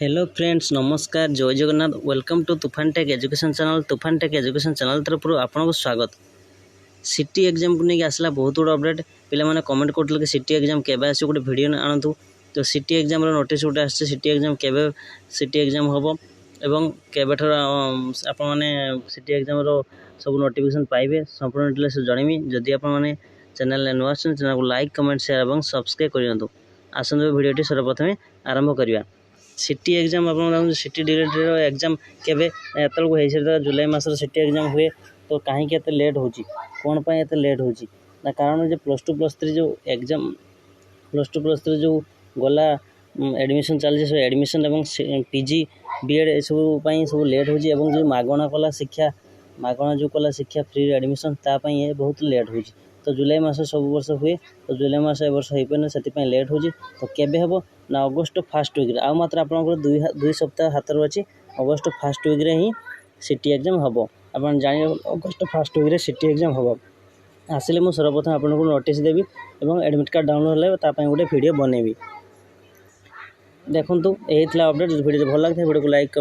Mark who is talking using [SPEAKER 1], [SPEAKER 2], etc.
[SPEAKER 1] Hello friends नमस्कार जय Jagannath welcome to तुफान टेक एजुकेशन चैनल तरफ आपको स्वागत। सिटी एग्जाम को लेकिन आसला बहुत गुड अपडेट पे कमेंट करते कि सिटी एग्जाम केबे आस गोटे वीडियो आणतु। तो सिटी एग्जाम नोटिस गोटे आसे सिटी एग्जाम केबे सिटी एग्जाम हम एवं केबेठर आप सिटी एग्जाम सब नोटिफिकेशन पाइबे संपूर्ण डिटेल्स जनइबी। जदि आप चैनल नुआ चैनल को लाइक कमेंट शेयर और सब्सक्राइब करदियंतु। आसंतु वीडियोटी सर्वप्रथमे आरंभ करिया। सिटी एग्जाम आप सिटी डिरेक्टर एग्जाम केबे एतलको होई से जुलाई मासर सिटी एग्जाम हुए तो कहीं एत लेट होची कौन पाए एत लेट होची ना कारण जो +2 +3 जो एग्जाम +2 +3 जो गला एडमिशन चलছে सो एडमिशन एवं पीजी बीएड ए सब लेट होची एवं जो मागणा कला शिक्षा मागणा जो कला शिक्षा फ्री एडमिशन ता पई ये बहुत लेट होची। तो जुलाई मास सब वर्ष हुए तो जुलाई मास ए वर्ष होई पने सेति लेट होची। तो केबे हबो ना अगस्त फर्स्ट वीक आ मात्र आपनकर 2 सप्ताह हाथ रही अगस्त फर्स्ट वीक रे ही सिटी एग्जाम हम आप जान अगस्त फर्स्ट वीक रे सिटी एग्जाम हम आसिले मुझे सर्वप्रथम आपको नोटिस देवी और एडमिट कार्ड डाउनलोड है गोटे वीडियो बनैबी। देखो यही अपडेट वीडियो भल लगे वीडियो को लाइक